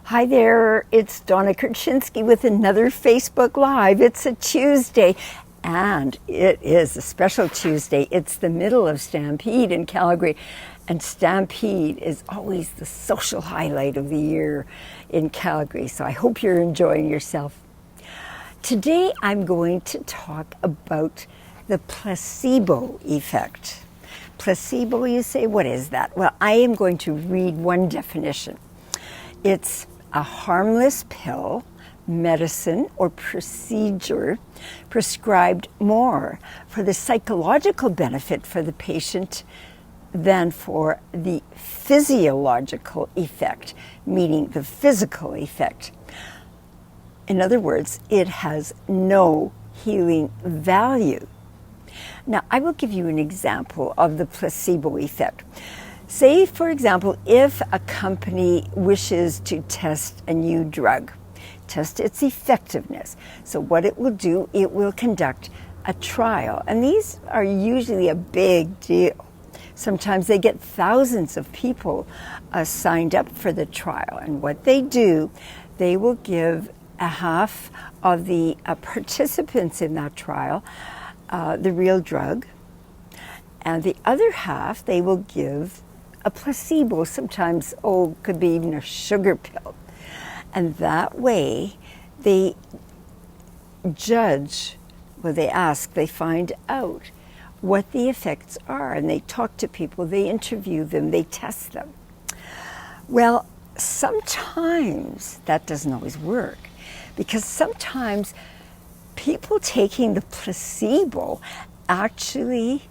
Hi there, it's Donna Korchinski with another Facebook Live. It's a Tuesday, and it is a special Tuesday. It's the middle of Stampede in Calgary, and Stampede is always the social highlight of the year in Calgary, so I hope you're enjoying yourself. Today I'm going to talk about the placebo effect. Placebo, you say, what is that? Well, I am going to read one definition. It's a harmless pill, medicine, or procedure prescribed more for the psychological benefit for the patient than for the physiological effect, meaning the physical effect. In other words, it has no healing value. Now, I will give you an example of the placebo effect. Say, for example, if a company wishes to test a new drug, test its effectiveness. So what it will do, it will conduct a trial. And these are usually a big deal. Sometimes they get thousands of people signed up for the trial. And what they do, they will give a half of the participants in that trial the real drug. And the other half, they will give a placebo, sometimes, could be even a sugar pill. And that way, they judge, they ask, they find out what the effects are. And they talk to people, they interview them, they test them. Well, sometimes that doesn't always work, because sometimes people taking the placebo actually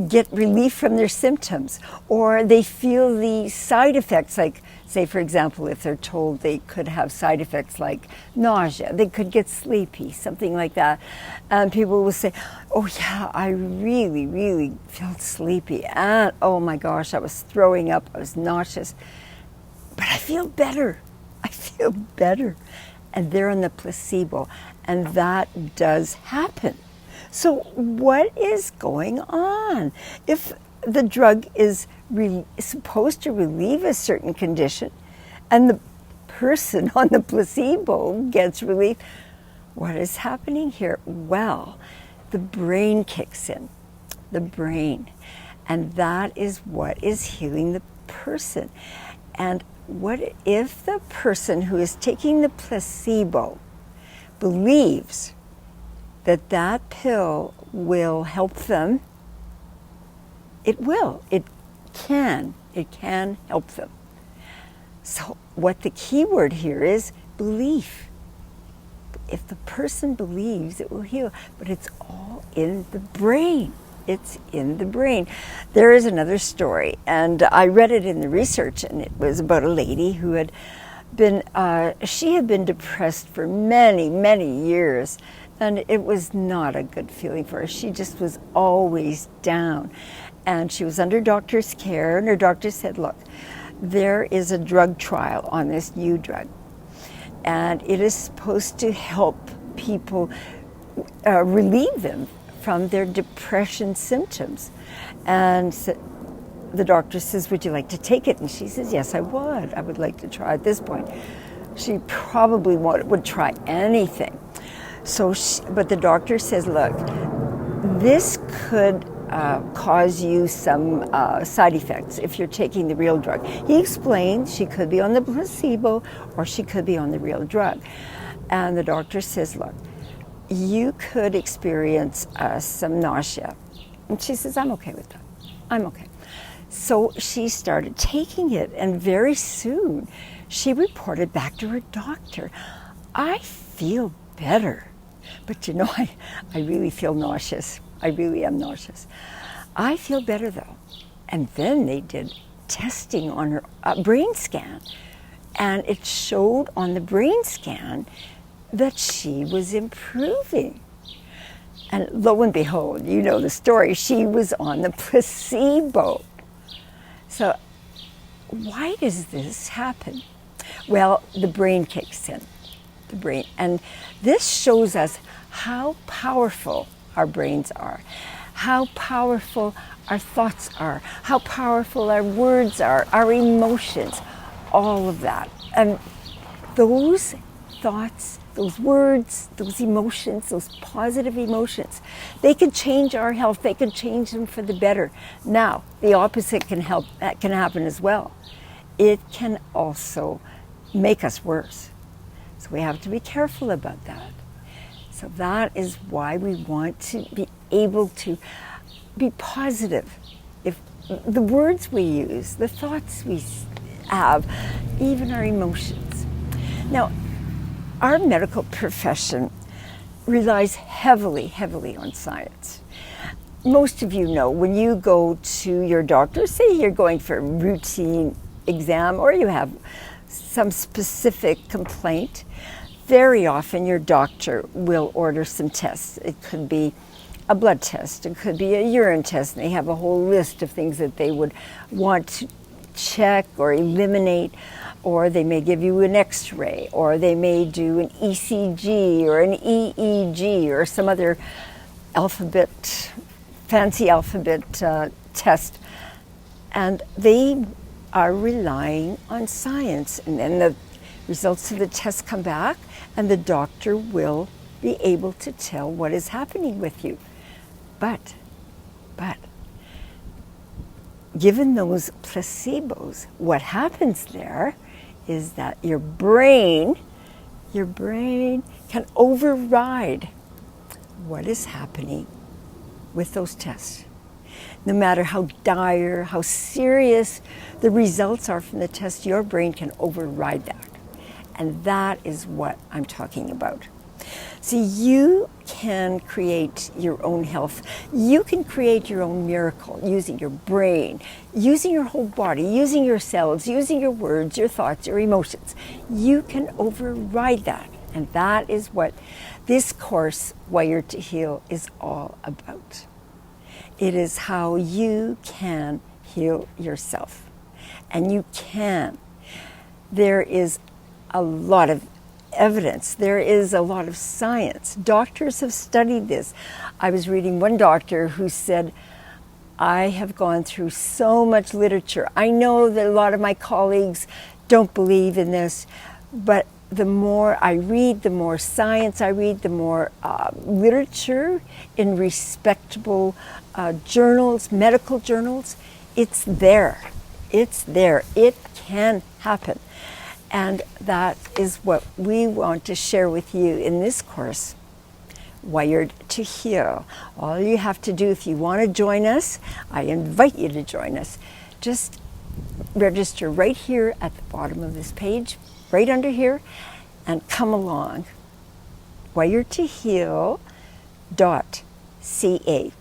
get relief from their symptoms, or they feel the side effects, like, say, for example, if they're told they could have side effects like nausea, they could get sleepy, something like that. And people will say, oh yeah, I really felt sleepy, and oh my gosh, I was throwing up, I was nauseous, but I feel better. And they're on the placebo, and that does happen. So what is going on? If the drug is supposed to relieve a certain condition and the person on the placebo gets relief, what is happening here? Well, the brain kicks in, the brain, and that is what is healing the person. And what if the person who is taking the placebo believes that that pill will help them? It will. It can help them. So what the key word here is belief. If the person believes, it will heal. But it's all in the brain. It's in the brain. There is another story, and I read it in the research, and it was about a lady who had been, she had been depressed for many years, and it was not a good feeling for her. She just was always down. And she was under doctor's care, and her doctor said, look, there is a drug trial on this new drug, and it is supposed to help people relieve them from their depression symptoms. And the doctor says, would you like to take it? And she says, yes, I would. I would like to try at this point. She probably would try anything. So, but the doctor says, look, this could cause you some side effects if you're taking the real drug. He explained she could be on the placebo or she could be on the real drug. And the doctor says, look, you could experience some nausea. And she says, I'm okay with that. I'm okay. So she started taking it, and very soon she reported back to her doctor, I feel better. But you know, I really feel nauseous. I really am nauseous. I feel better though. And then they did testing on her brain scan, and it showed on the brain scan that she was improving. And lo and behold, you know the story, she was on the placebo. So why does this happen? Well, the brain kicks in. The brain. And this shows us how powerful our brains are, how powerful our thoughts are, how powerful our words are, our emotions, all of that. And those thoughts, those words, those emotions, those positive emotions, they can change our health. They can change them for the better. Now, the opposite can happen as well. It can also make us worse. So we have to be careful about that. So that is why we want to be able to be positive. If the words we use, the thoughts we have, even our emotions. Now, our medical profession relies heavily on science. Most of you know when you go to your doctor, say you're going for a routine exam or you have some specific complaint, very often your doctor will order some tests. It could be a blood test, it could be a urine test, and they have a whole list of things that they would want to check or eliminate, or they may give you an x-ray, or they may do an ECG or an EEG or some other fancy alphabet test. And they are relying on science. And then the results of the test come back, and the doctor will be able to tell what is happening with you. But, given those placebos, what happens there is that your brain can override what is happening with those tests. No matter how dire, how serious the results are from the test, your brain can override that. And that is what I'm talking about. So you can create your own health. You can create your own miracle using your brain, using your whole body, using your cells, using your words, your thoughts, your emotions. You can override that. And that is what this course, Wired to Heal, is all about. It is how you can heal yourself. And you can. There is a lot of evidence. There is a lot of science. Doctors have studied this. I was reading one doctor who said, I have gone through so much literature. I know that a lot of my colleagues don't believe in this, but the more I read, the more science I read, the more literature in respectable journals, medical journals, it's there. It's there. It can happen. And that is what we want to share with you in this course, Wired to Heal. All you have to do, if you want to join us, I invite you to join us. Just register right here at the bottom of this page, right under here, and come along. wiredtoheal.ca.